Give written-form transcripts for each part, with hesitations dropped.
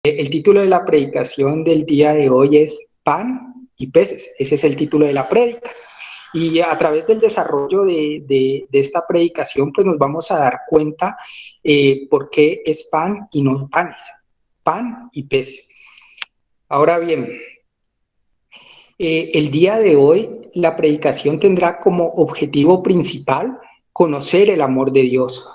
El título de la predicación del día de hoy es Pan y peces. Ese es el título de la prédica. Y a través del desarrollo de esta predicación, pues nos vamos a dar cuenta por qué es pan y no panes. Pan y peces. Ahora bien, el día de hoy la predicación tendrá como objetivo principal conocer el amor de Dios.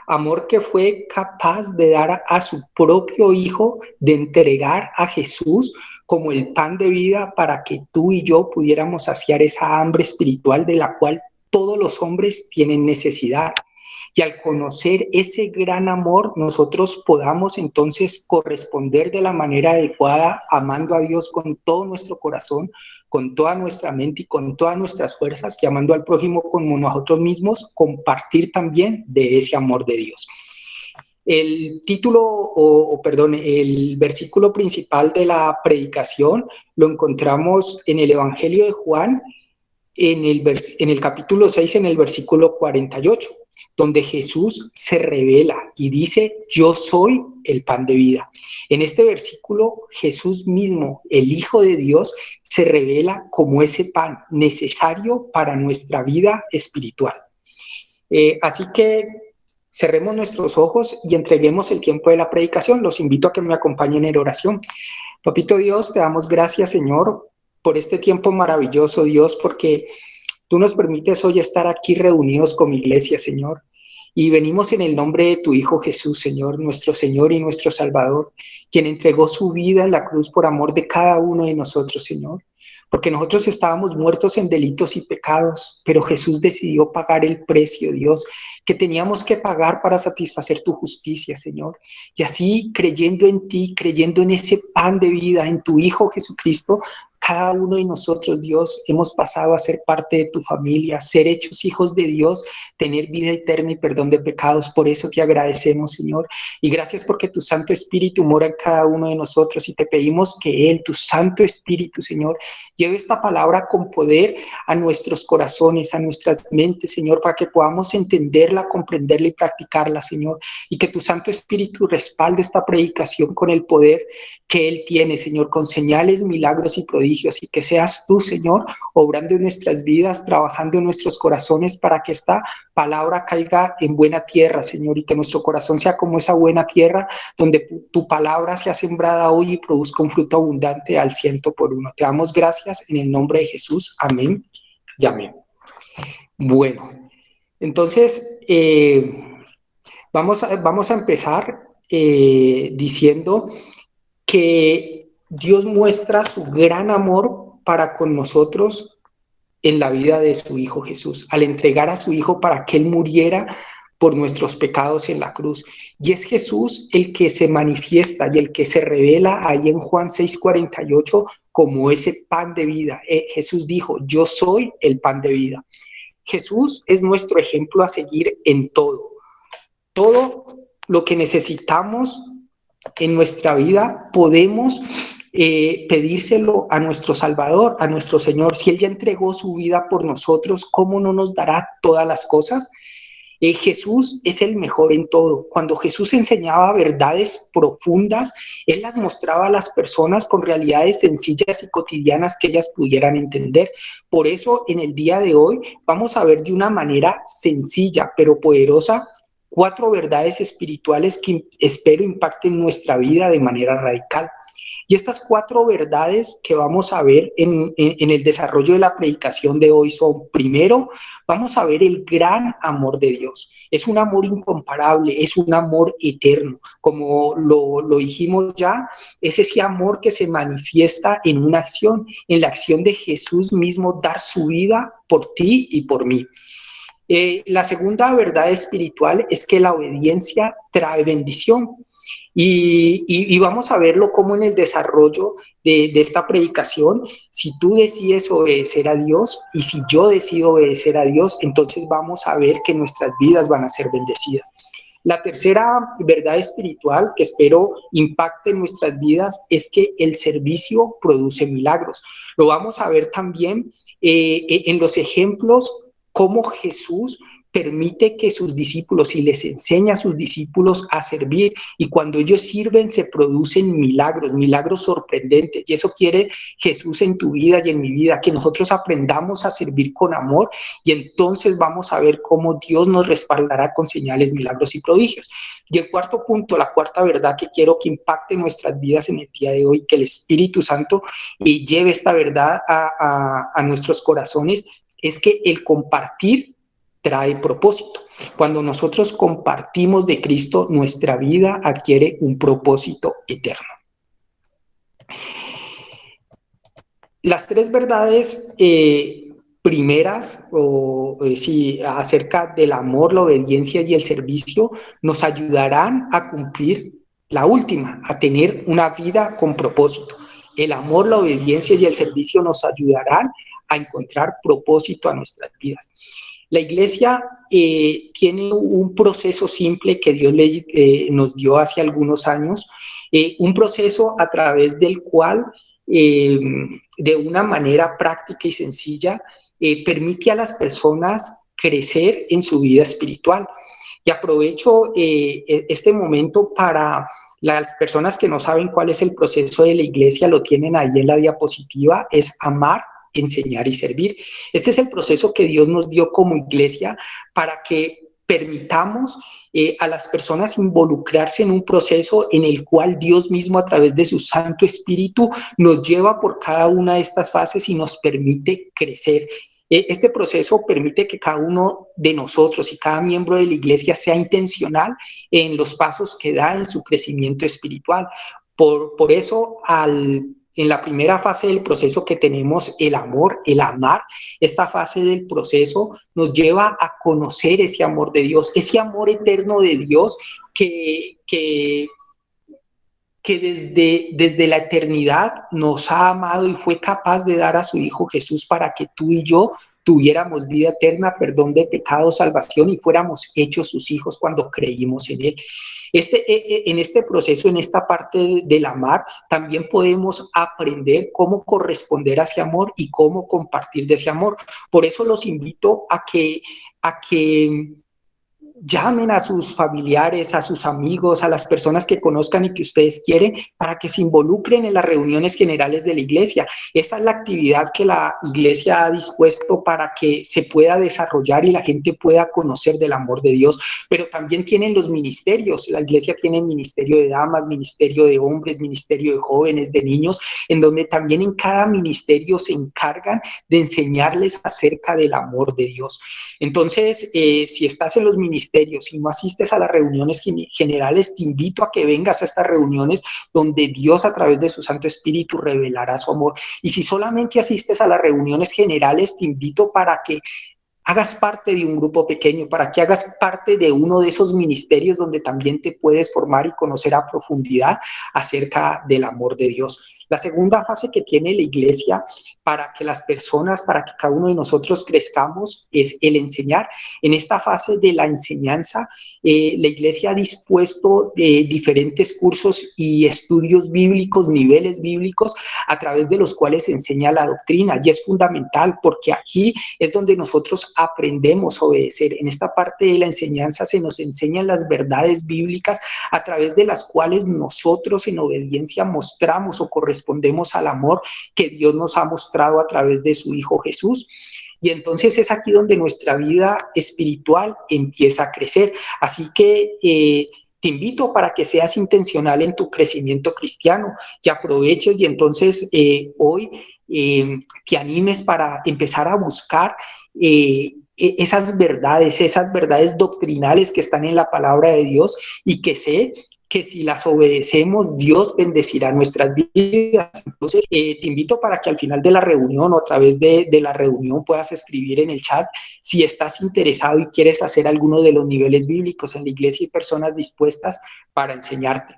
Amor que fue capaz de dar a su propio Hijo, de entregar a Jesús como el pan de vida para que tú y yo pudiéramos saciar esa hambre espiritual de la cual todos los hombres tienen necesidad. Y al conocer ese gran amor, nosotros podamos entonces corresponder de la manera adecuada, amando a Dios con todo nuestro corazón, con toda nuestra mente y con todas nuestras fuerzas, y amando al prójimo como nosotros mismos, compartir también de ese amor de Dios. El título, el versículo principal de la predicación lo encontramos en el Evangelio de Juan, en el capítulo 6, en el versículo 48, donde Jesús se revela y dice: yo soy el pan de vida. En este versículo, Jesús mismo, el Hijo de Dios, se revela como ese pan necesario para nuestra vida espiritual. Así que cerremos nuestros ojos y entreguemos el tiempo de la predicación. Los invito a que me acompañen en oración. Papito Dios, te damos gracias, Señor, por este tiempo maravilloso, Dios, porque tú nos permites hoy estar aquí reunidos como iglesia, Señor. Y venimos en el nombre de tu Hijo Jesús, Señor, nuestro Señor y nuestro Salvador, quien entregó su vida en la cruz por amor de cada uno de nosotros, Señor. Porque nosotros estábamos muertos en delitos y pecados, pero Jesús decidió pagar el precio, Dios, que teníamos que pagar para satisfacer tu justicia, Señor. Y así, creyendo en ti, creyendo en ese pan de vida, en tu Hijo Jesucristo, cada uno de nosotros, Dios, hemos pasado a ser parte de tu familia, ser hechos hijos de Dios, tener vida eterna y perdón de pecados. Por eso te agradecemos, Señor. Y gracias porque tu Santo Espíritu mora en cada uno de nosotros, y te pedimos que Él, tu Santo Espíritu, Señor, lleve esta palabra con poder a nuestros corazones, a nuestras mentes, Señor, para que podamos entenderla, comprenderla y practicarla, Señor. Y que tu Santo Espíritu respalde esta predicación con el poder que Él tiene, Señor, con señales, milagros y prodigios. Y que seas tú, Señor, obrando en nuestras vidas, trabajando en nuestros corazones para que esta palabra caiga en buena tierra, Señor, y que nuestro corazón sea como esa buena tierra donde tu palabra sea sembrada hoy y produzca un fruto abundante al 100%. Te damos gracias en el nombre de Jesús. Amén y amén. Bueno, entonces vamos a empezar diciendo que Dios muestra su gran amor para con nosotros en la vida de su Hijo Jesús, al entregar a su Hijo para que Él muriera por nuestros pecados en la cruz. Y es Jesús el que se manifiesta y el que se revela ahí en Juan 6:48 como ese pan de vida. Jesús dijo: yo soy el pan de vida. Jesús es nuestro ejemplo a seguir en todo. Todo lo que necesitamos en nuestra vida podemos pedírselo a nuestro Salvador, a nuestro Señor. Si Él ya entregó su vida por nosotros, ¿cómo no nos dará todas las cosas? Jesús es el mejor en todo. Cuando Jesús enseñaba verdades profundas, Él las mostraba a las personas con realidades sencillas y cotidianas que ellas pudieran entender. Por eso, en el día de hoy, vamos a ver de una manera sencilla pero poderosa 4 verdades espirituales que espero impacten nuestra vida de manera radical. Y estas 4 verdades que vamos a ver en el desarrollo de la predicación de hoy son: primero, vamos a ver el gran amor de Dios. Es un amor incomparable, es un amor eterno. Como lo dijimos ya, es ese amor que se manifiesta en una acción, en la acción de Jesús mismo dar su vida por ti y por mí. La segunda verdad espiritual es que la obediencia trae bendición. Y vamos a verlo como en el desarrollo de esta predicación. Si tú decides obedecer a Dios y si yo decido obedecer a Dios, entonces vamos a ver que nuestras vidas van a ser bendecidas. La tercera verdad espiritual que espero impacte en nuestras vidas es que el servicio produce milagros. Lo vamos a ver también en los ejemplos cómo Jesús permite que sus discípulos y les enseña a sus discípulos a servir, y cuando ellos sirven se producen milagros, milagros sorprendentes, y eso quiere Jesús en tu vida y en mi vida, que nosotros aprendamos a servir con amor, y entonces vamos a ver cómo Dios nos respaldará con señales, milagros y prodigios. Y el cuarto punto, la cuarta verdad que quiero que impacte nuestras vidas en el día de hoy, que el Espíritu Santo lleve esta verdad a nuestros corazones, es que el compartir trae propósito. Cuando nosotros compartimos de Cristo, nuestra vida adquiere un propósito eterno. Las tres verdades primeras, acerca del amor, la obediencia y el servicio, nos ayudarán a cumplir la última, a tener una vida con propósito. El amor, la obediencia y el servicio nos ayudarán a encontrar propósito a nuestras vidas. La iglesia tiene un proceso simple que Dios nos dio hace algunos años, un proceso a través del cual, de una manera práctica y sencilla, permite a las personas crecer en su vida espiritual. Y aprovecho este momento para las personas que no saben cuál es el proceso de la iglesia, lo tienen ahí en la diapositiva, es amar, enseñar y servir. Este es el proceso que Dios nos dio como iglesia para que permitamos a las personas involucrarse en un proceso en el cual Dios mismo, a través de su Santo Espíritu, nos lleva por cada una de estas fases y nos permite crecer. Este proceso permite que cada uno de nosotros y cada miembro de la iglesia sea intencional en los pasos que da en su crecimiento espiritual. Por eso, en la primera fase del proceso que tenemos el amor, el amar, esta fase del proceso nos lleva a conocer ese amor de Dios, ese amor eterno de Dios que desde la eternidad nos ha amado y fue capaz de dar a su Hijo Jesús para que tú y yo tuviéramos vida eterna, perdón de pecados, salvación, y fuéramos hechos sus hijos cuando creímos en Él. En este proceso, en esta parte del amar, también podemos aprender cómo corresponder a ese amor y cómo compartir de ese amor. Por eso los invito a que llamen a sus familiares, a sus amigos, a las personas que conozcan y que ustedes quieren, para que se involucren en las reuniones generales de la iglesia. Esa es la actividad que la iglesia ha dispuesto para que se pueda desarrollar y la gente pueda conocer del amor de Dios. Pero también tienen los ministerios. La iglesia tiene ministerio de damas, ministerio de hombres, ministerio de jóvenes, de niños, en donde también en cada ministerio se encargan de enseñarles acerca del amor de Dios. Entonces, si estás en los ministerios, si no asistes a las reuniones generales, te invito a que vengas a estas reuniones donde Dios, a través de su Santo Espíritu, revelará su amor. Y si solamente asistes a las reuniones generales, te invito para que hagas parte de un grupo pequeño, para que hagas parte de uno de esos ministerios donde también te puedes formar y conocer a profundidad acerca del amor de Dios. La segunda fase que tiene la iglesia para que las personas, para que cada uno de nosotros crezcamos, es el enseñar. En esta fase de la enseñanza, la iglesia ha dispuesto diferentes cursos y estudios bíblicos, niveles bíblicos, a través de los cuales se enseña la doctrina, y es fundamental porque aquí es donde nosotros aprendemos a obedecer. En esta parte de la enseñanza se nos enseñan las verdades bíblicas a través de las cuales nosotros en obediencia mostramos o correspondemos al amor que Dios nos ha mostrado a través de su Hijo Jesús. Y entonces es aquí donde nuestra vida espiritual empieza a crecer. Así que te invito para que seas intencional en tu crecimiento cristiano, que aproveches y entonces hoy te animes para empezar a buscar esas verdades doctrinales que están en la palabra de Dios, y que sé que si las obedecemos, Dios bendecirá nuestras vidas. Entonces, te invito para que al final de la reunión o a través de la reunión puedas escribir en el chat si estás interesado y quieres hacer alguno de los niveles bíblicos. En la iglesia hay personas dispuestas para enseñarte.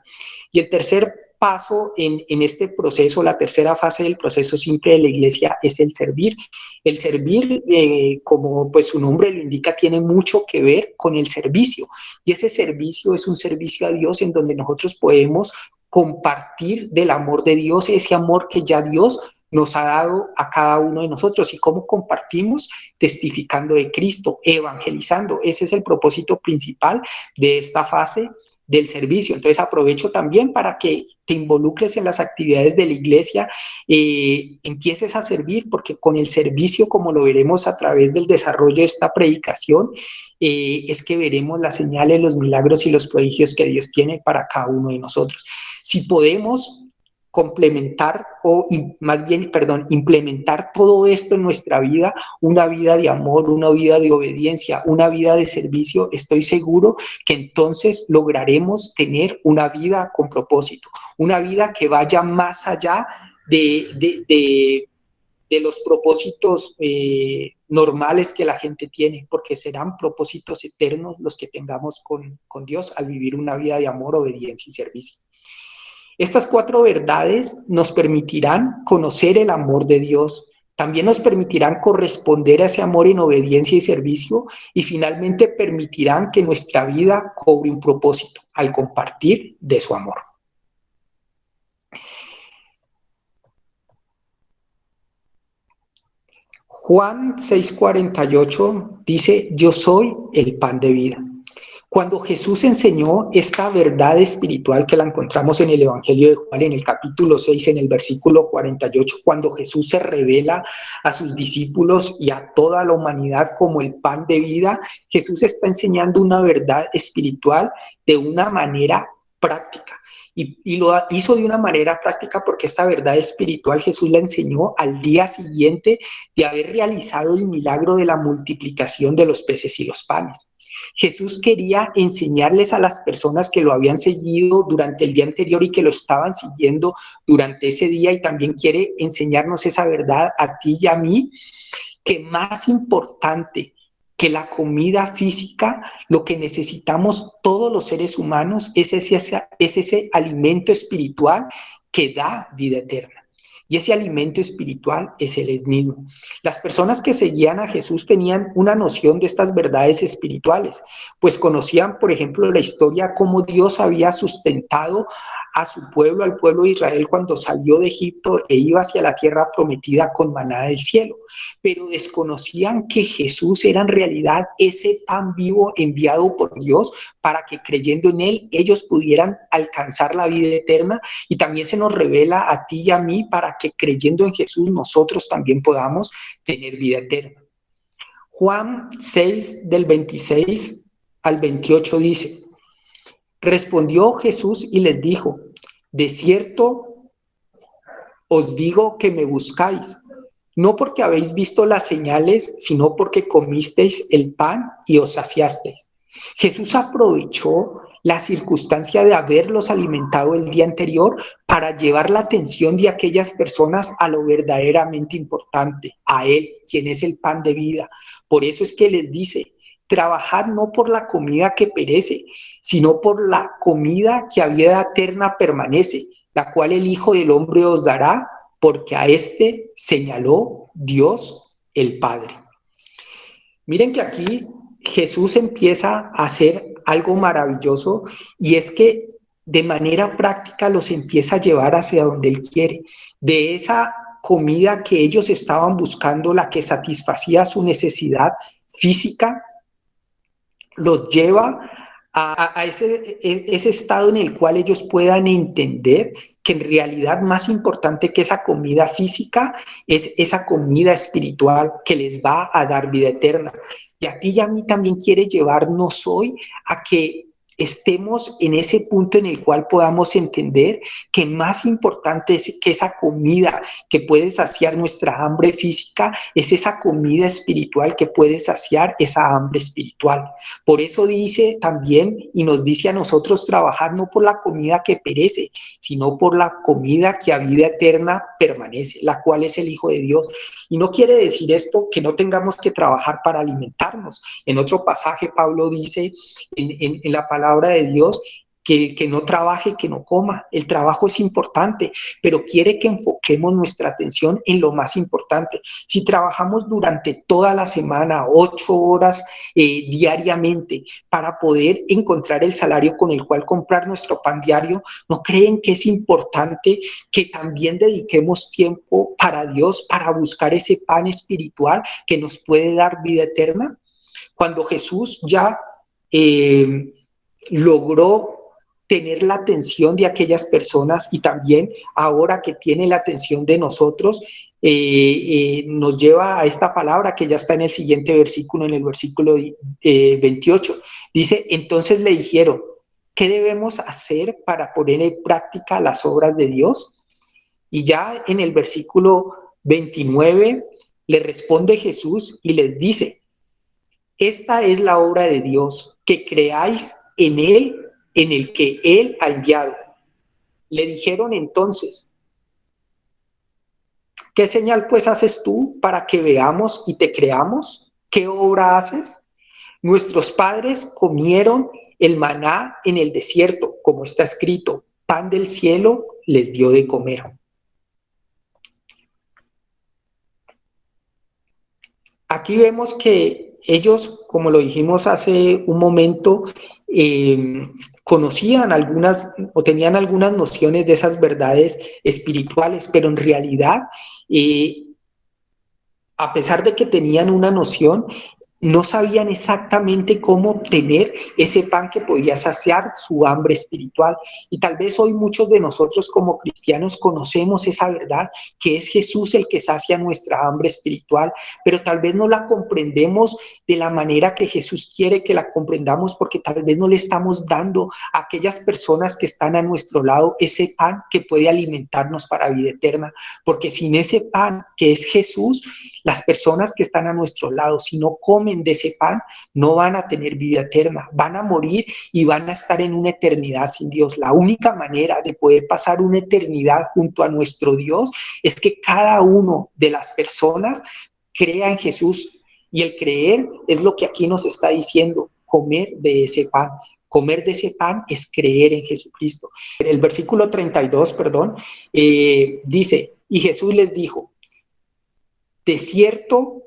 Y el tercer paso en este proceso, la tercera fase del proceso simple de la iglesia, es el servir. El servir, como pues su nombre lo indica, tiene mucho que ver con el servicio, y ese servicio es un servicio a Dios en donde nosotros podemos compartir del amor de Dios, ese amor que ya Dios nos ha dado a cada uno de nosotros. ¿Y cómo compartimos? Testificando de Cristo, evangelizando. Ese es el propósito principal de esta fase del servicio. Entonces aprovecho también para que te involucres en las actividades de la iglesia, empieces a servir, porque con el servicio, como lo veremos a través del desarrollo de esta predicación, es que veremos las señales, los milagros y los prodigios que Dios tiene para cada uno de nosotros. Si podemos complementar implementar todo esto en nuestra vida, una vida de amor, una vida de obediencia, una vida de servicio, estoy seguro que entonces lograremos tener una vida con propósito, una vida que vaya más allá de los propósitos normales que la gente tiene, porque serán propósitos eternos los que tengamos con Dios al vivir una vida de amor, obediencia y servicio. Estas 4 verdades nos permitirán conocer el amor de Dios, también nos permitirán corresponder a ese amor en obediencia y servicio, y finalmente permitirán que nuestra vida cobre un propósito al compartir de su amor. Juan 6:48 dice: yo soy el pan de vida. Cuando Jesús enseñó esta verdad espiritual, que la encontramos en el Evangelio de Juan, en el capítulo 6, en el versículo 48, cuando Jesús se revela a sus discípulos y a toda la humanidad como el pan de vida, Jesús está enseñando una verdad espiritual de una manera práctica. Y lo hizo de una manera práctica porque esta verdad espiritual Jesús la enseñó al día siguiente de haber realizado el milagro de la multiplicación de los peces y los panes. Jesús quería enseñarles a las personas que lo habían seguido durante el día anterior y que lo estaban siguiendo durante ese día, y también quiere enseñarnos esa verdad a ti y a mí, que más importante que la comida física, lo que necesitamos todos los seres humanos es ese alimento espiritual que da vida eterna. Y ese alimento espiritual es Él mismo. Las personas que seguían a Jesús tenían una noción de estas verdades espirituales, pues conocían, por ejemplo, la historia, cómo Dios había sustentado a su pueblo, al pueblo de Israel, cuando salió de Egipto e iba hacia la tierra prometida con maná del cielo. Pero desconocían que Jesús era en realidad ese pan vivo enviado por Dios para que, creyendo en Él, ellos pudieran alcanzar la vida eterna. Y también se nos revela a ti y a mí para que, creyendo en Jesús, nosotros también podamos tener vida eterna. Juan 6, del 26 al 28 dice: respondió Jesús y les dijo: de cierto os digo que me buscáis, no porque habéis visto las señales, sino porque comisteis el pan y os saciasteis. Jesús aprovechó la circunstancia de haberlos alimentado el día anterior para llevar la atención de aquellas personas a lo verdaderamente importante, a Él, quien es el pan de vida. Por eso es que les dice: trabajad no por la comida que perece, sino por la comida que a vida eterna permanece, la cual el Hijo del Hombre os dará, porque a este señaló Dios el Padre. Miren que aquí Jesús empieza a hacer algo maravilloso, y es que de manera práctica los empieza a llevar hacia donde Él quiere. De esa comida que ellos estaban buscando, la que satisfacía su necesidad física, los lleva a ese estado en el cual ellos puedan entender que en realidad más importante que esa comida física es esa comida espiritual que les va a dar vida eterna. Y a ti y a mí también quiere llevarnos hoy a que estemos en ese punto en el cual podamos entender que más importante es que esa comida que puede saciar nuestra hambre física es esa comida espiritual que puede saciar esa hambre espiritual. Por eso dice también, y nos dice a nosotros, trabajar no por la comida que perece, sino por la comida que a vida eterna permanece, la cual es el Hijo de Dios. Y no quiere decir esto que no tengamos que trabajar para alimentarnos. En otro pasaje Pablo dice en la palabra de Dios que el que no trabaje, que no coma. El trabajo es importante, pero quiere que enfoquemos nuestra atención en lo más importante. Si trabajamos durante toda la semana, 8 horas diariamente, para poder encontrar el salario con el cual comprar nuestro pan diario, ¿no creen que es importante que también dediquemos tiempo para Dios, para buscar ese pan espiritual que nos puede dar vida eterna? Cuando Jesús ya logró tener la atención de aquellas personas y también ahora que tiene la atención de nosotros, nos lleva a esta palabra que ya está en el siguiente versículo, en el versículo 28. Dice, entonces le dijeron, ¿qué debemos hacer para poner en práctica las obras de Dios? Y ya en el versículo 29 le responde Jesús y les dice, esta es la obra de Dios, que creáis en Él, en el que Él ha enviado. Le dijeron entonces, ¿qué señal pues haces tú para que veamos y te creamos? ¿Qué obra haces? Nuestros padres comieron el maná en el desierto, como está escrito, pan del cielo les dio de comer. Aquí vemos que ellos, como lo dijimos hace un momento, conocían algunas o tenían algunas nociones de esas verdades espirituales, pero en realidad, a pesar de que tenían una noción, no sabían exactamente cómo obtener ese pan que podía saciar su hambre espiritual. Y tal vez hoy muchos de nosotros como cristianos conocemos esa verdad, que es Jesús el que sacia nuestra hambre espiritual, pero tal vez no la comprendemos de la manera que Jesús quiere que la comprendamos, porque tal vez no le estamos dando a aquellas personas que están a nuestro lado ese pan que puede alimentarnos para vida eterna, porque sin ese pan que es Jesús, las personas que están a nuestro lado, si no comen de ese pan, no van a tener vida eterna, van a morir y van a estar en una eternidad sin Dios. La única manera de poder pasar una eternidad junto a nuestro Dios es que cada uno de las personas crea en Jesús, y el creer es lo que aquí nos está diciendo, comer de ese pan. Comer de ese pan es creer en Jesucristo. El versículo 32, perdón, dice, y Jesús les dijo, de cierto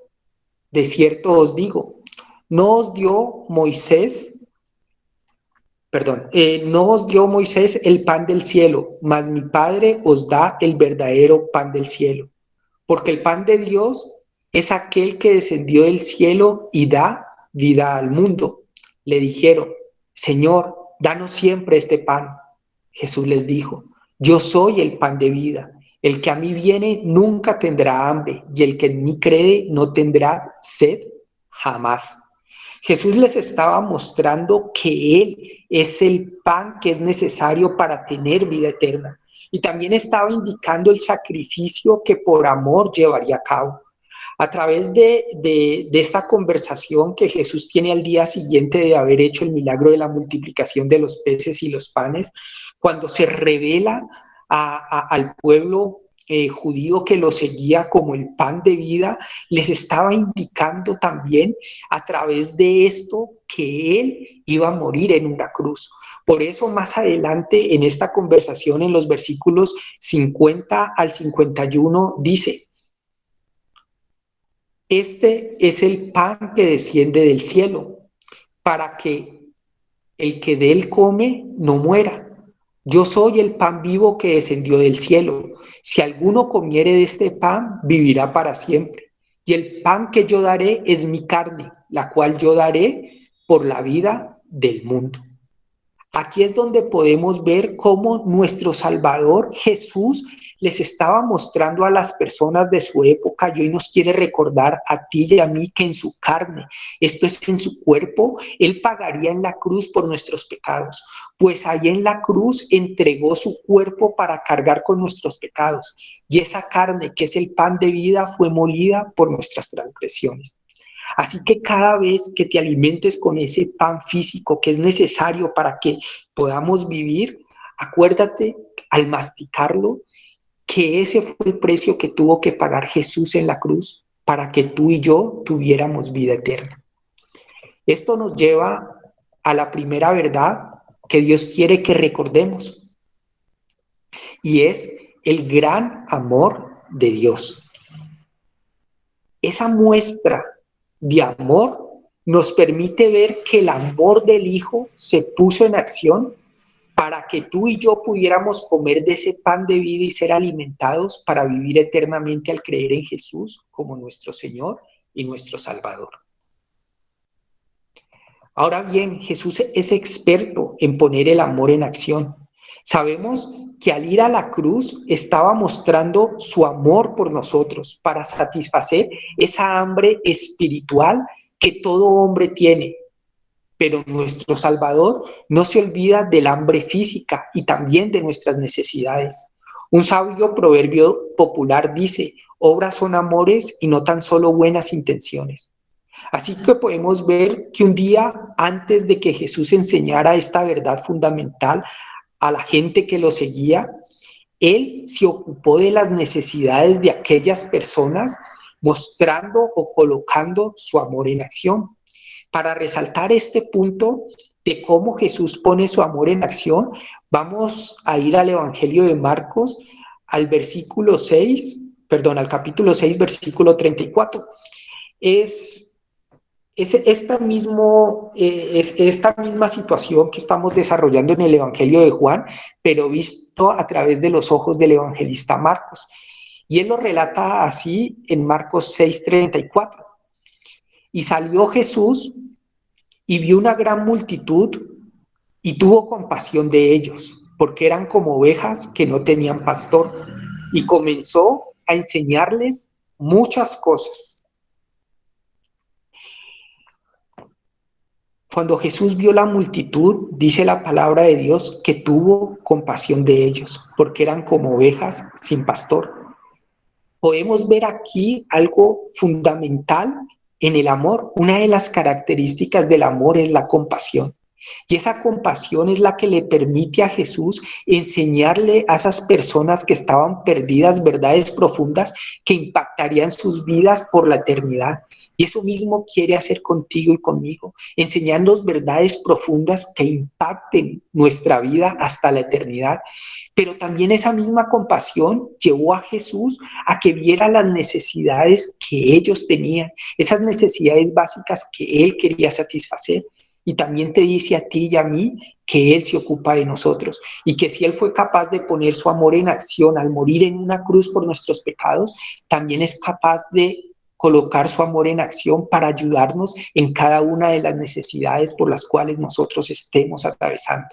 os digo, no os dio Moisés, no os dio Moisés el pan del cielo, mas mi Padre os da el verdadero pan del cielo. Porque el pan de Dios es aquel que descendió del cielo y da vida al mundo. Le dijeron, Señor, danos siempre este pan. Jesús les dijo, yo soy el pan de vida. El que a mí viene nunca tendrá hambre, y el que en mí cree no tendrá sed jamás. Jesús les estaba mostrando que Él es el pan que es necesario para tener vida eterna. Y también estaba indicando el sacrificio que por amor llevaría a cabo. A través de esta conversación que Jesús tiene al día siguiente de haber hecho el milagro de la multiplicación de los peces y los panes, cuando se revela al pueblo judío que lo seguía como el pan de vida, les estaba indicando también a través de esto que Él iba a morir en una cruz. Por eso más adelante en esta conversación, en los versículos 50 al 51, dice, este es el pan que desciende del cielo, para que el que de él come no muera. Yo soy el pan vivo que descendió del cielo. Si alguno comiere de este pan, vivirá para siempre. Y el pan que yo daré es mi carne, la cual yo daré por la vida del mundo. Aquí es donde podemos ver cómo nuestro Salvador Jesús les estaba mostrando a las personas de su época y hoy nos quiere recordar a ti y a mí que en su carne, esto es en su cuerpo, Él pagaría en la cruz por nuestros pecados, pues ahí en la cruz entregó su cuerpo para cargar con nuestros pecados y esa carne que es el pan de vida fue molida por nuestras transgresiones. Así que cada vez que te alimentes con ese pan físico que es necesario para que podamos vivir, acuérdate al masticarlo que ese fue el precio que tuvo que pagar Jesús en la cruz para que tú y yo tuviéramos vida eterna. Esto nos lleva a la primera verdad que Dios quiere que recordemos, y es el gran amor de Dios. Esa muestra de amor nos permite ver que el amor del Hijo se puso en acción para que tú y yo pudiéramos comer de ese pan de vida y ser alimentados para vivir eternamente al creer en Jesús como nuestro Señor y nuestro Salvador. Ahora bien, Jesús es experto en poner el amor en acción. Sabemos que al ir a la cruz estaba mostrando su amor por nosotros para satisfacer esa hambre espiritual que todo hombre tiene. Pero nuestro Salvador no se olvida del hambre física y también de nuestras necesidades. Un sabio proverbio popular dice: obras son amores y no tan solo buenas intenciones. Así que podemos ver que un día antes de que Jesús enseñara esta verdad fundamental a la gente que lo seguía, Él se ocupó de las necesidades de aquellas personas, mostrando o colocando su amor en acción. Para resaltar este punto de cómo Jesús pone su amor en acción, vamos a ir al Evangelio de Marcos, al capítulo 6, versículo 34. Es esta misma situación que estamos desarrollando en el Evangelio de Juan, pero visto a través de los ojos del evangelista Marcos. Y él lo relata así en Marcos 6:34. Y salió Jesús y vio una gran multitud y tuvo compasión de ellos, porque eran como ovejas que no tenían pastor, y comenzó a enseñarles muchas cosas. Cuando Jesús vio la multitud, dice la palabra de Dios que tuvo compasión de ellos, porque eran como ovejas sin pastor. Podemos ver aquí algo fundamental en el amor. Una de las características del amor es la compasión. Y esa compasión es la que le permite a Jesús enseñarle a esas personas que estaban perdidas verdades profundas que impactarían sus vidas por la eternidad. Y eso mismo quiere hacer contigo y conmigo, enseñarnos verdades profundas que impacten nuestra vida hasta la eternidad. Pero también esa misma compasión llevó a Jesús a que viera las necesidades que ellos tenían, esas necesidades básicas que Él quería satisfacer. Y también te dice a ti y a mí que Él se ocupa de nosotros y que si Él fue capaz de poner su amor en acción al morir en una cruz por nuestros pecados, también es capaz de colocar su amor en acción para ayudarnos en cada una de las necesidades por las cuales nosotros estemos atravesando.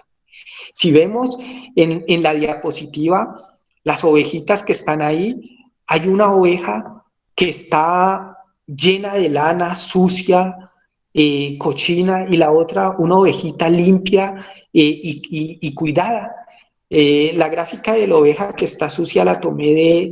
Si vemos en la diapositiva las ovejitas que están ahí, hay una oveja que está llena de lana, sucia, cochina, y la otra, una ovejita limpia y cuidada. La gráfica de la oveja que está sucia la tomé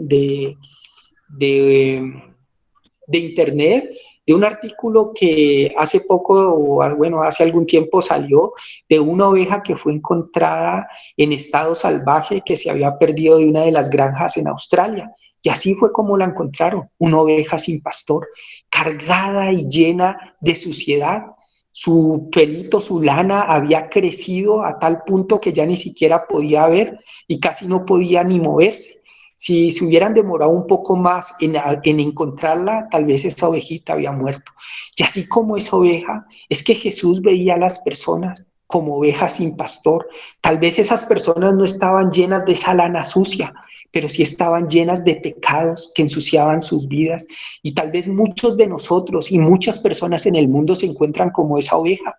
de internet, de un artículo que hace poco, bueno, hace algún tiempo salió, de una oveja que fue encontrada en estado salvaje, que se había perdido de una de las granjas en Australia. Y así fue como la encontraron, una oveja sin pastor, cargada y llena de suciedad. Su pelito, su lana había crecido a tal punto que ya ni siquiera podía ver y casi no podía ni moverse. Si se hubieran demorado un poco más en encontrarla, tal vez esa ovejita había muerto. Y así como esa oveja, es que Jesús veía a las personas como ovejas sin pastor. Tal vez esas personas no estaban llenas de esa lana sucia, pero sí estaban llenas de pecados que ensuciaban sus vidas. Y tal vez muchos de nosotros y muchas personas en el mundo se encuentran como esa oveja,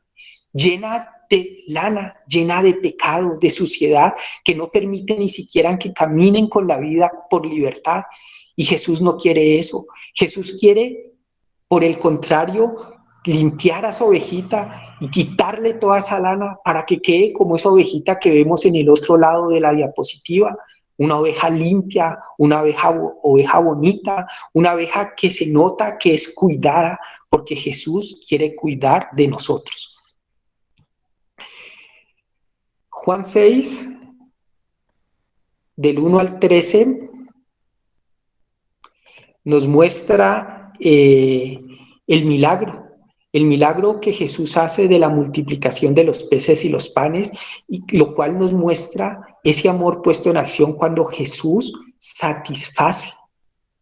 llena de lana, llena de pecado, de suciedad, que no permite ni siquiera que caminen con la vida por libertad. Y Jesús no quiere eso. Jesús quiere, por el contrario, limpiar a esa ovejita y quitarle toda esa lana para que quede como esa ovejita que vemos en el otro lado de la diapositiva. Una oveja limpia, una oveja bonita, una oveja que se nota que es cuidada, porque Jesús quiere cuidar de nosotros. Juan 6, del 1 al 13, nos muestra el milagro El milagro que Jesús hace de la multiplicación de los peces y los panes, y lo cual nos muestra ese amor puesto en acción cuando Jesús satisface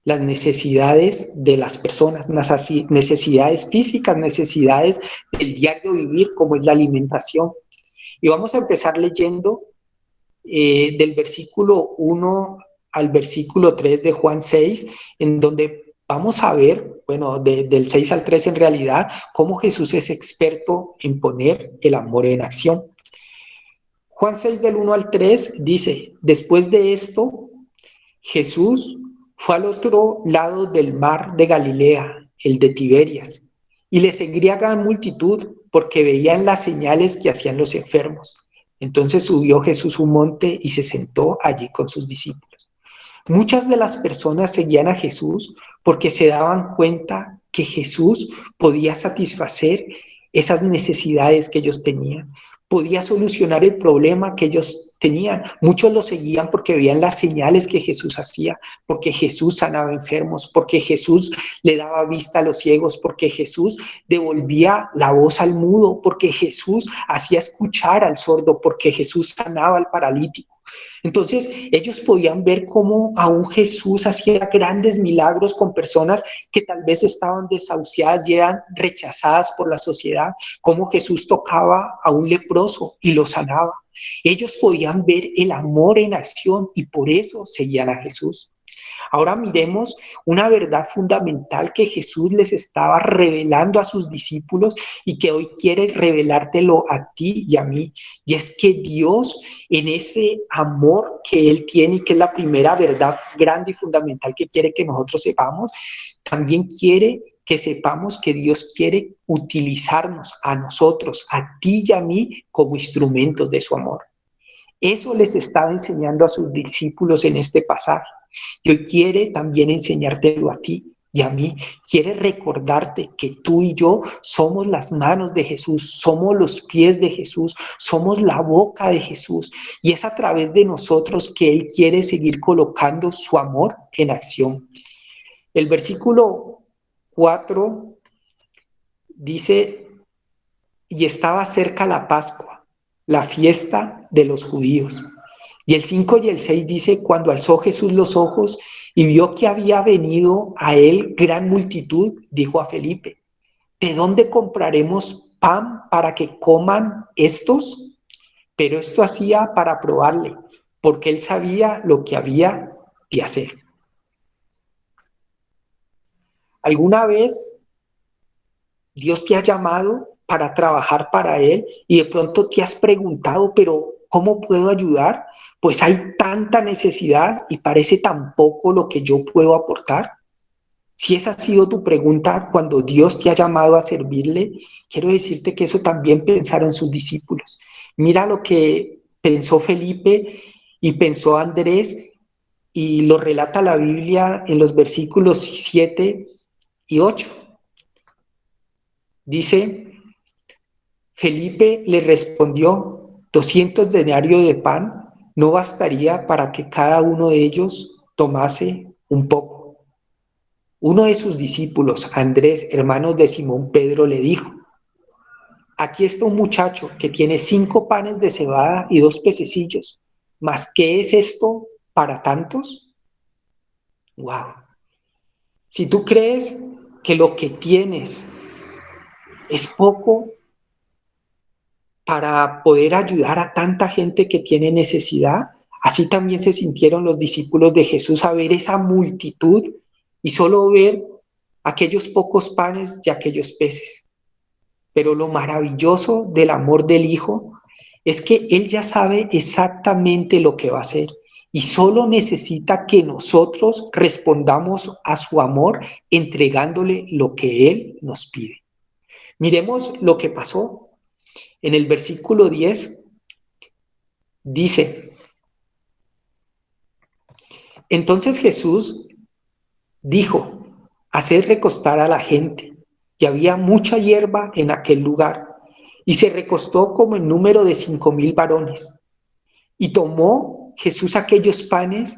las necesidades de las personas, necesidades físicas, necesidades del diario vivir, como es la alimentación. Y vamos a empezar leyendo del versículo 1 al versículo 3 de Juan 6, en donde vamos a ver, bueno, del 6 al 3 en realidad, cómo Jesús es experto en poner el amor en acción. Juan 6 del 1 al 3 dice, después de esto, Jesús fue al otro lado del mar de Galilea, el de Tiberias, y le seguía gran multitud porque veían las señales que hacían los enfermos. Entonces subió Jesús un monte y se sentó allí con sus discípulos. Muchas de las personas seguían a Jesús porque se daban cuenta que Jesús podía satisfacer esas necesidades que ellos tenían, podía solucionar el problema que ellos tenían. Muchos lo seguían porque veían las señales que Jesús hacía, porque Jesús sanaba enfermos, porque Jesús le daba vista a los ciegos, porque Jesús devolvía la voz al mudo, porque Jesús hacía escuchar al sordo, porque Jesús sanaba al paralítico. Entonces ellos podían ver cómo aún Jesús hacía grandes milagros con personas que tal vez estaban desahuciadas y eran rechazadas por la sociedad, cómo Jesús tocaba a un leproso y lo sanaba. Ellos podían ver el amor en acción y por eso seguían a Jesús. Ahora miremos una verdad fundamental que Jesús les estaba revelando a sus discípulos y que hoy quiere revelártelo a ti y a mí. Y es que Dios, en ese amor que Él tiene y que es la primera verdad grande y fundamental que quiere que nosotros sepamos, también quiere que sepamos que Dios quiere utilizarnos a nosotros, a ti y a mí, como instrumentos de su amor. Eso les estaba enseñando a sus discípulos en este pasaje. Y hoy quiere también enseñártelo a ti y a mí. Quiere recordarte que tú y yo somos las manos de Jesús, somos los pies de Jesús, somos la boca de Jesús. Y es a través de nosotros que Él quiere seguir colocando su amor en acción. El versículo 4 dice, y estaba cerca la Pascua, la fiesta de los judíos. Y el 5 y el 6 dice, cuando alzó Jesús los ojos y vio que había venido a él gran multitud, dijo a Felipe, ¿de dónde compraremos pan para que coman estos? Pero esto hacía para probarle, porque él sabía lo que había de hacer. ¿Alguna vez Dios te ha llamado para trabajar para Él y de pronto te has preguntado, pero ¿cómo puedo ayudar? Pues hay tanta necesidad y parece tan poco lo que yo puedo aportar. Si esa ha sido tu pregunta cuando Dios te ha llamado a servirle, quiero decirte que eso también pensaron sus discípulos. Mira lo que pensó Felipe y pensó Andrés y lo relata la Biblia en los versículos 7 y 8. Dice, Felipe le respondió, 200 denarios de pan no bastaría para que cada uno de ellos tomase un poco. Uno de sus discípulos, Andrés, hermano de Simón Pedro, le dijo, aquí está un muchacho que tiene 5 panes de cebada y 2 pececillos, ¿mas qué es esto para tantos? ¡Wow! Si tú crees que lo que tienes es poco para poder ayudar a tanta gente que tiene necesidad, así también se sintieron los discípulos de Jesús a ver esa multitud y solo ver aquellos pocos panes y aquellos peces. Pero lo maravilloso del amor del Hijo es que Él ya sabe exactamente lo que va a hacer y solo necesita que nosotros respondamos a su amor entregándole lo que Él nos pide. Miremos lo que pasó. En el versículo 10 dice, entonces Jesús dijo, haced recostar a la gente, y había mucha hierba en aquel lugar, y se recostó como en número de 5,000 varones. Y tomó Jesús aquellos panes,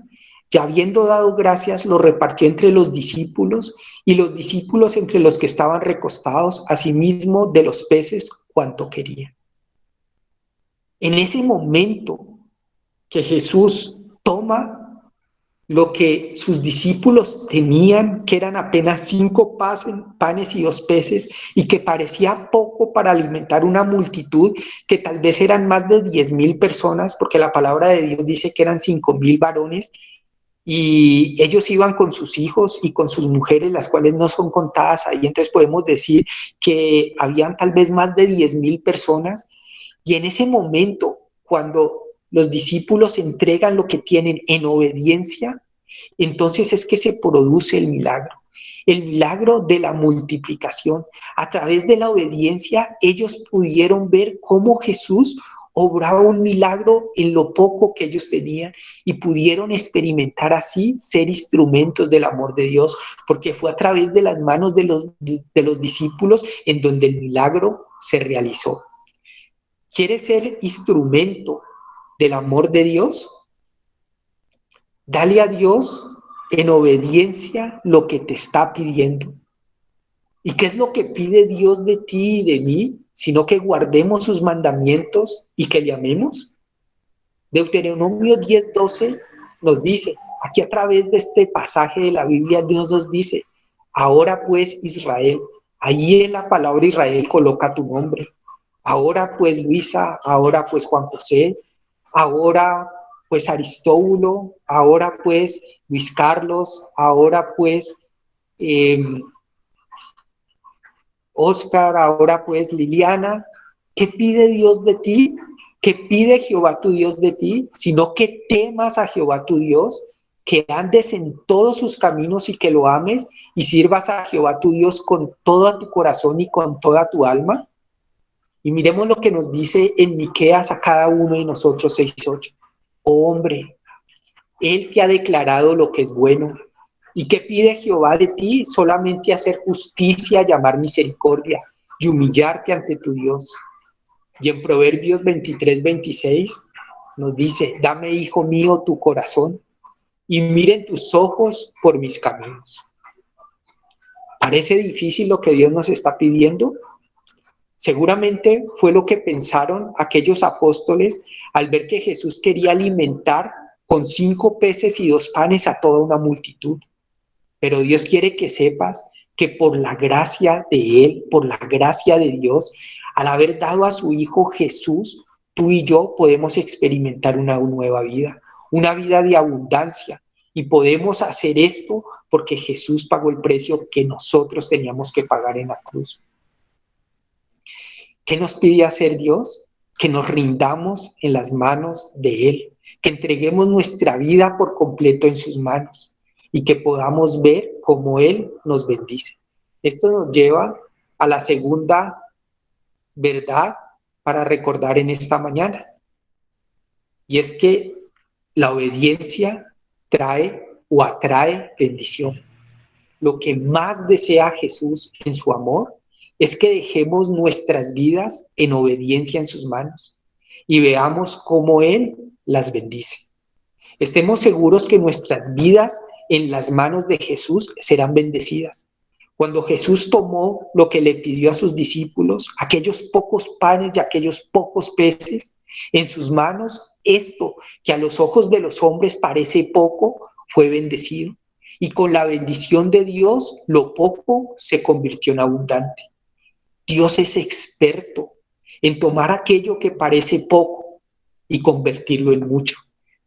Ya habiendo dado gracias, lo repartió entre los discípulos y los discípulos entre los que estaban recostados, asimismo de los peces cuanto querían. En ese momento que Jesús toma lo que sus discípulos tenían, que eran apenas 5 panes y 2 peces, y que parecía poco para alimentar una multitud, que tal vez eran más de 10,000 personas, porque la palabra de Dios dice que eran 5,000 varones, y ellos iban con sus hijos y con sus mujeres, las cuales no son contadas ahí, entonces podemos decir que habían tal vez más de 10,000 personas, y en ese momento, cuando los discípulos entregan lo que tienen en obediencia, entonces es que se produce el milagro de la multiplicación. A través de la obediencia, ellos pudieron ver cómo Jesús obraba un milagro en lo poco que ellos tenían y pudieron experimentar así ser instrumentos del amor de Dios, porque fue a través de las manos de los discípulos en donde el milagro se realizó. ¿Quieres ser instrumento del amor de Dios? Dale a Dios en obediencia lo que te está pidiendo. ¿Y qué es lo que pide Dios de ti y de mí? Sino que guardemos sus mandamientos y que le amemos. Deuteronomio 10:12 nos dice, aquí a través de este pasaje de la Biblia, Dios nos dice, ahora pues Israel, ahí en la palabra Israel coloca tu nombre. Ahora pues Luisa, ahora pues Juan José, ahora pues Aristóbulo, ahora pues Luis Carlos, ahora pues Oscar, ahora pues Liliana. ¿Qué pide Dios de ti? ¿Qué pide Jehová tu Dios de ti? Sino que temas a Jehová tu Dios, que andes en todos sus caminos y que lo ames y sirvas a Jehová tu Dios con todo tu corazón y con toda tu alma. Y miremos lo que nos dice en Miqueas a cada uno de nosotros 6:8. Oh, hombre, Él te ha declarado lo que es bueno. ¿Y qué pide Jehová de ti? Solamente hacer justicia, llamar misericordia y humillarte ante tu Dios. Y en Proverbios 23:26 nos dice, dame, hijo mío, tu corazón y miren tus ojos por mis caminos. ¿Parece difícil lo que Dios nos está pidiendo? Seguramente fue lo que pensaron aquellos apóstoles al ver que Jesús quería alimentar con 5 peces y 2 panes a toda una multitud. Pero Dios quiere que sepas que por la gracia de Él, por la gracia de Dios, al haber dado a su Hijo Jesús, tú y yo podemos experimentar una nueva vida, una vida de abundancia. Y podemos hacer esto porque Jesús pagó el precio que nosotros teníamos que pagar en la cruz. ¿Qué nos pide hacer Dios? Que nos rindamos en las manos de Él, que entreguemos nuestra vida por completo en sus manos y que podamos ver cómo Él nos bendice. Esto nos lleva a la segunda verdad para recordar en esta mañana. Y es que la obediencia trae o atrae bendición. Lo que más desea Jesús en su amor es que dejemos nuestras vidas en obediencia en sus manos y veamos cómo Él las bendice. Estemos seguros que nuestras vidas en las manos de Jesús serán bendecidas. Cuando Jesús tomó lo que le pidió a sus discípulos, aquellos pocos panes y aquellos pocos peces, en sus manos, esto que a los ojos de los hombres parece poco, fue bendecido. Y con la bendición de Dios, lo poco se convirtió en abundante. Dios es experto en tomar aquello que parece poco y convertirlo en mucho.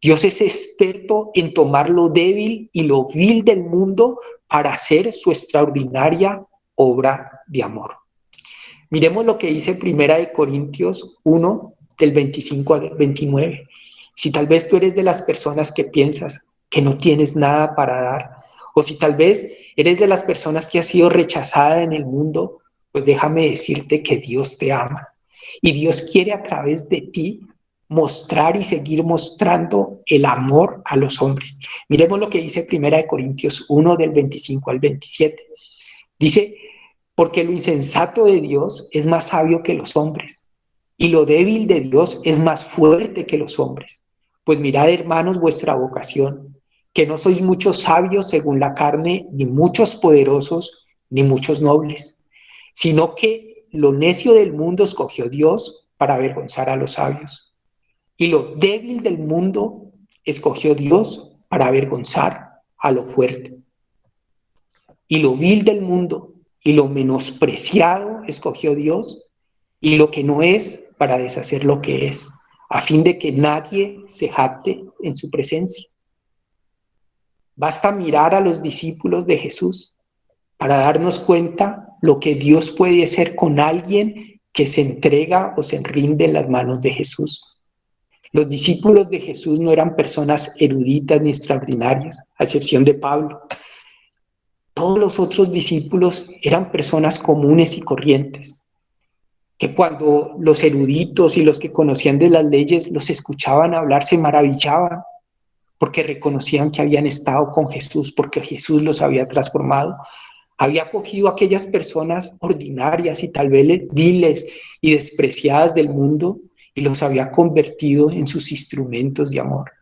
Dios es experto en tomar lo débil y lo vil del mundo para hacer su extraordinaria obra de amor. Miremos lo que dice 1 Corintios 1, del 25 al 29. Si tal vez tú eres de las personas que piensas que no tienes nada para dar, o si tal vez eres de las personas que has sido rechazada en el mundo, pues déjame decirte que Dios te ama. Y Dios quiere a través de ti mostrar y seguir mostrando el amor a los hombres. Miremos lo que dice 1 Corintios 1, del 25 al 27. Dice, porque lo insensato de Dios es más sabio que los hombres, y lo débil de Dios es más fuerte que los hombres. Pues mirad, hermanos, vuestra vocación, que no sois muchos sabios según la carne, ni muchos poderosos, ni muchos nobles, sino que lo necio del mundo escogió Dios para avergonzar a los sabios, y lo débil del mundo escogió Dios para avergonzar a lo fuerte, y lo vil del mundo y lo menospreciado escogió Dios, y lo que no es para deshacer lo que es, a fin de que nadie se jacte en su presencia. Basta mirar a los discípulos de Jesús para darnos cuenta lo que Dios puede hacer con alguien que se entrega o se rinde en las manos de Jesús. Los discípulos de Jesús no eran personas eruditas ni extraordinarias, a excepción de Pablo. Todos los otros discípulos eran personas comunes y corrientes, que cuando los eruditos y los que conocían de las leyes los escuchaban hablar, se maravillaban, porque reconocían que habían estado con Jesús, porque Jesús los había transformado. Había cogido a aquellas personas ordinarias y tal vez viles y despreciadas del mundo y los había convertido en sus instrumentos de amor.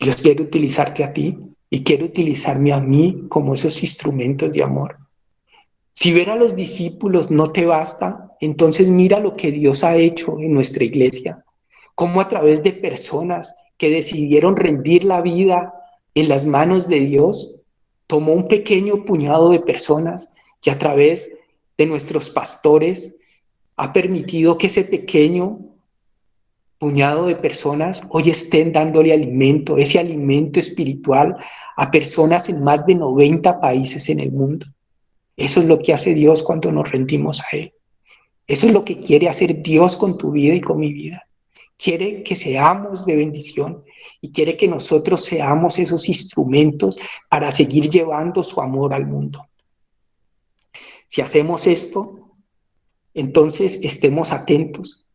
Dios quiere utilizarte a ti y quiere utilizarme a mí como esos instrumentos de amor. Si ver a los discípulos no te basta, entonces mira lo que Dios ha hecho en nuestra iglesia, cómo a través de personas que decidieron rendir la vida en las manos de Dios, tomó un pequeño puñado de personas que a través de nuestros pastores ha permitido que ese pequeño puñado de personas hoy estén dándole alimento, ese alimento espiritual a personas en más de 90 países en el mundo. Eso es lo que hace Dios cuando nos rendimos a Él. Eso es lo que quiere hacer Dios con tu vida y con mi vida. Quiere que seamos de bendición y quiere que nosotros seamos esos instrumentos para seguir llevando su amor al mundo. Si hacemos esto, entonces estemos atentos.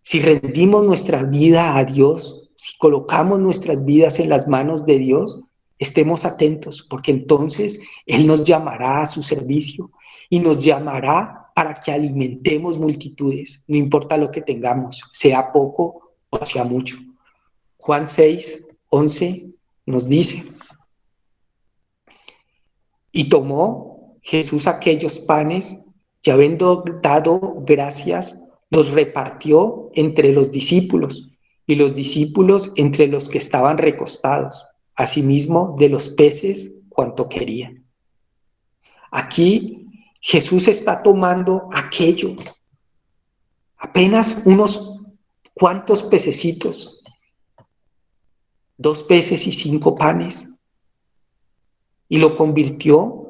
Si rendimos nuestra vida a Dios, si colocamos nuestras vidas en las manos de Dios, estemos atentos, porque entonces Él nos llamará a su servicio y nos llamará para que alimentemos multitudes, no importa lo que tengamos, sea poco o sea mucho. Juan 6:11 nos dice: y tomó Jesús aquellos panes y habiendo dado gracias, los repartió entre los discípulos y los discípulos entre los que estaban recostados, asimismo de los peces cuanto querían. Aquí Jesús está tomando aquello, apenas unos cuantos pececitos, 2 peces y 5 panes, y lo convirtió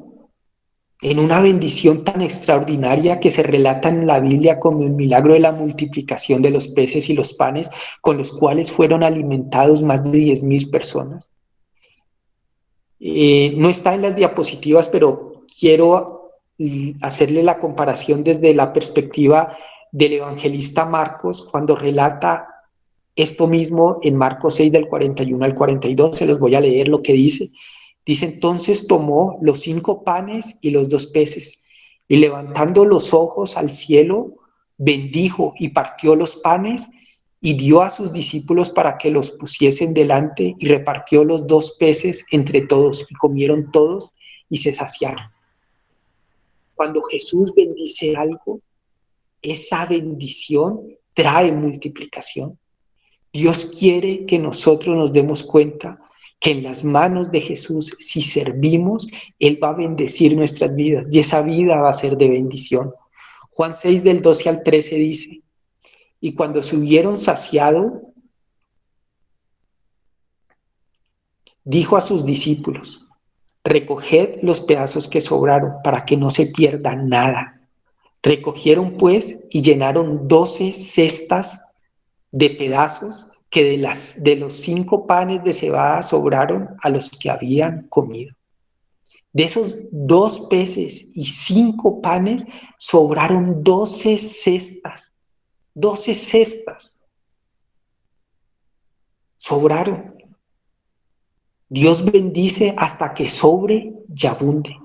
en una bendición tan extraordinaria que se relata en la Biblia como el milagro de la multiplicación de los peces y los panes, con los cuales fueron alimentados más de 10,000 personas. No está en las diapositivas, pero quiero hacerle la comparación desde la perspectiva del evangelista Marcos, cuando relata esto mismo en Marcos 6 del 41 al 42, se los voy a leer lo que dice. Dice: entonces tomó los 5 panes y los 2 peces, y levantando los ojos al cielo, bendijo y partió los panes, y dio a sus discípulos para que los pusiesen delante, y repartió los 2 peces entre todos, y comieron todos y se saciaron. Cuando Jesús bendice algo, esa bendición trae multiplicación. Dios quiere que nosotros nos demos cuenta que en las manos de Jesús, si servimos, Él va a bendecir nuestras vidas y esa vida va a ser de bendición. Juan 6 del 12 al 13 dice: y cuando se hubieron saciado, dijo a sus discípulos: recoged los pedazos que sobraron para que no se pierda nada. Recogieron pues y llenaron 12 cestas de pedazos que de los 5 panes de cebada sobraron a los que habían comido. De esos 2 peces y 5 panes sobraron 12 cestas. 12 cestas sobraron. Dios bendice hasta que sobre y abunde.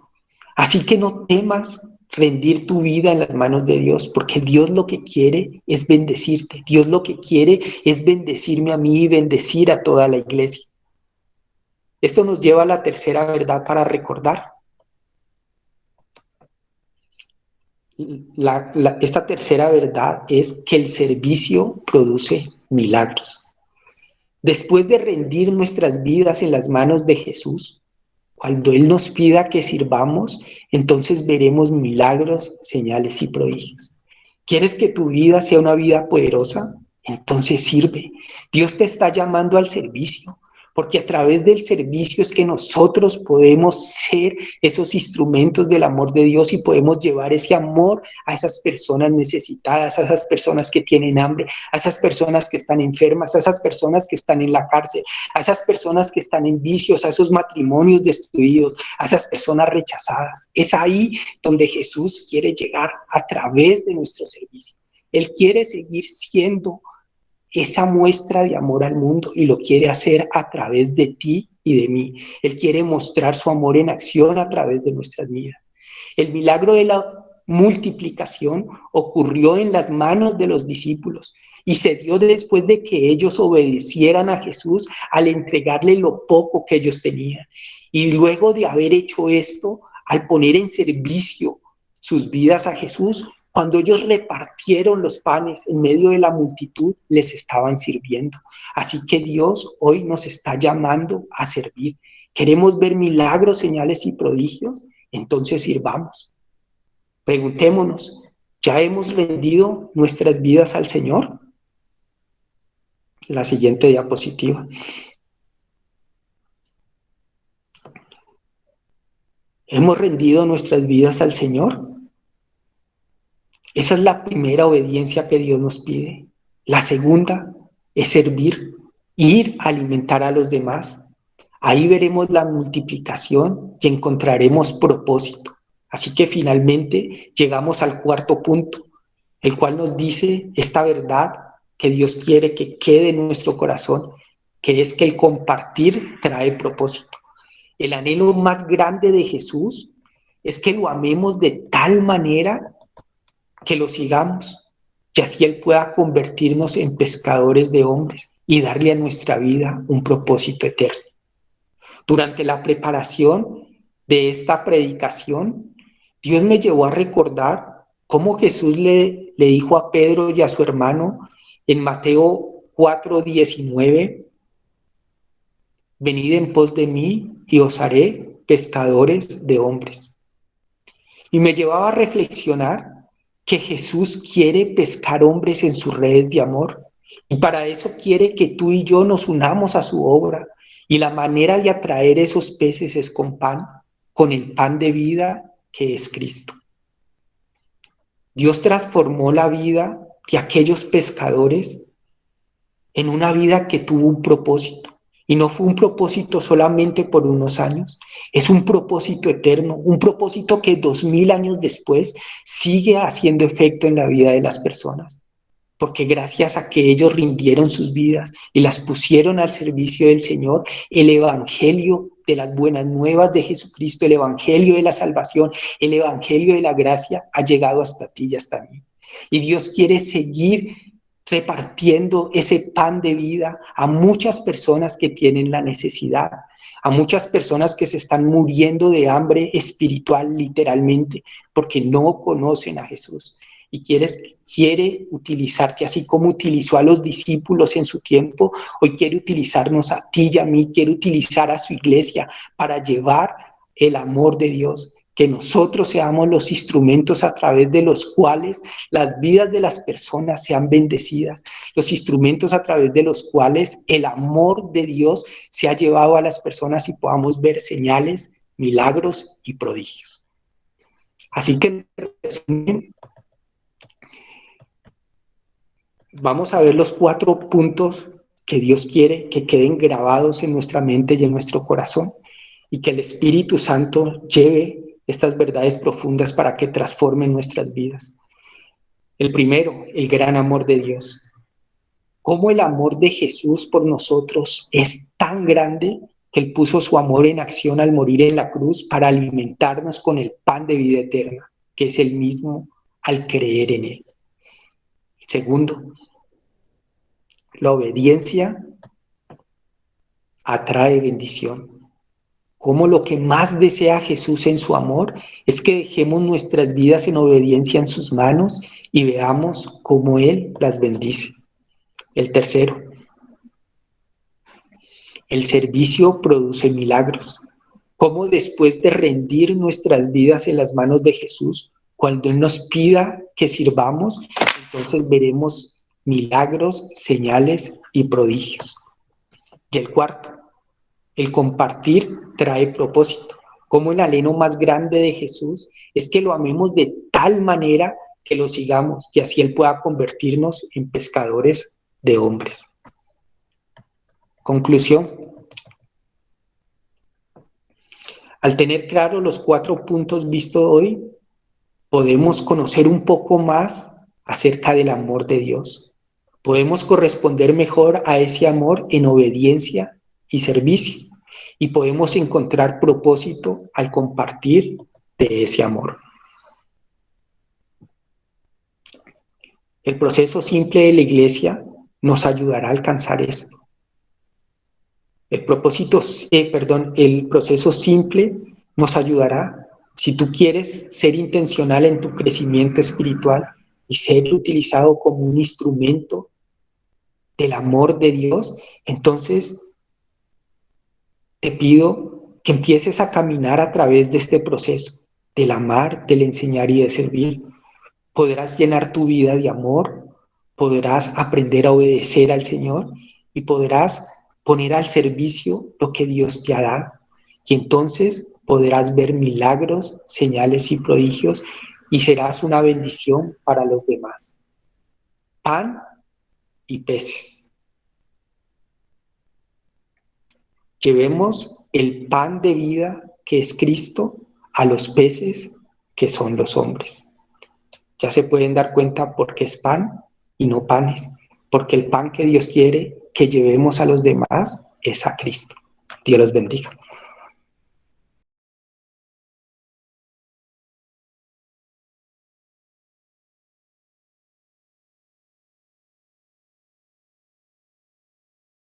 Así que no temas rendir tu vida en las manos de Dios, porque Dios lo que quiere es bendecirte. Dios lo que quiere es bendecirme a mí y bendecir a toda la iglesia. Esto nos lleva a la tercera verdad para recordar. Esta tercera verdad es que el servicio produce milagros. Después de rendir nuestras vidas en las manos de Jesús, cuando Él nos pida que sirvamos, entonces veremos milagros, señales y prodigios. ¿Quieres que tu vida sea una vida poderosa? Entonces sirve. Dios te está llamando al servicio, porque a través del servicio es que nosotros podemos ser esos instrumentos del amor de Dios y podemos llevar ese amor a esas personas necesitadas, a esas personas que tienen hambre, a esas personas que están enfermas, a esas personas que están en la cárcel, a esas personas que están en vicios, a esos matrimonios destruidos, a esas personas rechazadas. Es ahí donde Jesús quiere llegar a través de nuestro servicio. Él quiere seguir siendo esa muestra de amor al mundo y lo quiere hacer a través de ti y de mí. Él quiere mostrar su amor en acción a través de nuestras vidas. El milagro de la multiplicación ocurrió en las manos de los discípulos y se dio después de que ellos obedecieran a Jesús al entregarle lo poco que ellos tenían. Y luego de haber hecho esto, al poner en servicio sus vidas a Jesús, cuando ellos repartieron los panes en medio de la multitud, les estaban sirviendo. Así que Dios hoy nos está llamando a servir. ¿Queremos ver milagros, señales y prodigios? Entonces sirvamos. Preguntémonos, ¿ya hemos rendido nuestras vidas al Señor? La siguiente diapositiva. ¿Hemos rendido nuestras vidas al Señor? Esa es la primera obediencia que Dios nos pide. La segunda es servir, ir a alimentar a los demás. Ahí veremos la multiplicación y encontraremos propósito. Así que finalmente llegamos al cuarto punto, el cual nos dice esta verdad que Dios quiere que quede en nuestro corazón, que es que el compartir trae propósito. El anhelo más grande de Jesús es que lo amemos de tal manera que lo sigamos, y así Él pueda convertirnos en pescadores de hombres y darle a nuestra vida un propósito eterno. Durante la preparación de esta predicación, Dios me llevó a recordar cómo Jesús le dijo a Pedro y a su hermano en Mateo 4:19, venid en pos de mí y os haré pescadores de hombres. Y me llevaba a reflexionar que Jesús quiere pescar hombres en sus redes de amor. Y para eso quiere que tú y yo nos unamos a su obra. Y la manera de atraer esos peces es con el pan de vida que es Cristo. Dios transformó la vida de aquellos pescadores en una vida que tuvo un propósito. Y no fue un propósito solamente por unos años, es un propósito eterno, un propósito que 2000 años después sigue haciendo efecto en la vida de las personas. Porque gracias a que ellos rindieron sus vidas y las pusieron al servicio del Señor, el evangelio de las buenas nuevas de Jesucristo, el evangelio de la salvación, el evangelio de la gracia ha llegado hasta ti y hasta mí. Y Dios quiere seguir repartiendo ese pan de vida a muchas personas que tienen la necesidad, a muchas personas que se están muriendo de hambre espiritual literalmente, porque no conocen a Jesús. Y quiere utilizarte así como utilizó a los discípulos en su tiempo, hoy quiere utilizarnos a ti y a mí, quiere utilizar a su iglesia para llevar el amor de Dios, que nosotros seamos los instrumentos a través de los cuales las vidas de las personas sean bendecidas, los instrumentos a través de los cuales el amor de Dios se ha llevado a las personas y podamos ver señales, milagros y prodigios. Así que en resumen, vamos a ver los 4 puntos que Dios quiere que queden grabados en nuestra mente y en nuestro corazón y que el Espíritu Santo lleve estas verdades profundas para que transformen nuestras vidas. El primero, el gran amor de Dios. Cómo el amor de Jesús por nosotros es tan grande que Él puso su amor en acción al morir en la cruz para alimentarnos con el pan de vida eterna, que es el mismo al creer en Él. Segundo, la obediencia atrae bendición. cómo lo que más desea Jesús en su amor es que dejemos nuestras vidas en obediencia en sus manos y veamos cómo Él las bendice. El tercero, el servicio produce milagros. Cómo después de rendir nuestras vidas en las manos de Jesús, cuando Él nos pida que sirvamos, entonces veremos milagros, señales y prodigios. Y el cuarto, el compartir trae propósito. Como el anhelo más grande de Jesús es que lo amemos de tal manera que lo sigamos y así Él pueda convertirnos en pescadores de hombres. Conclusión. Al tener claro los 4 puntos vistos hoy, podemos conocer un poco más acerca del amor de Dios. Podemos corresponder mejor a ese amor en obediencia y servicio. Y podemos encontrar propósito al compartir de ese amor. El proceso simple de la iglesia nos ayudará a alcanzar esto. El proceso simple nos ayudará, si tú quieres ser intencional en tu crecimiento espiritual y ser utilizado como un instrumento del amor de Dios, entonces te pido que empieces a caminar a través de este proceso, del amar, del enseñar y de servir. Podrás llenar tu vida de amor, podrás aprender a obedecer al Señor y podrás poner al servicio lo que Dios te ha dado. Y entonces podrás ver milagros, señales y prodigios y serás una bendición para los demás. Pan y peces. Llevemos el pan de vida que es Cristo a los peces que son los hombres. Ya se pueden dar cuenta por qué es pan y no panes, porque el pan que Dios quiere que llevemos a los demás es a Cristo. Dios los bendiga.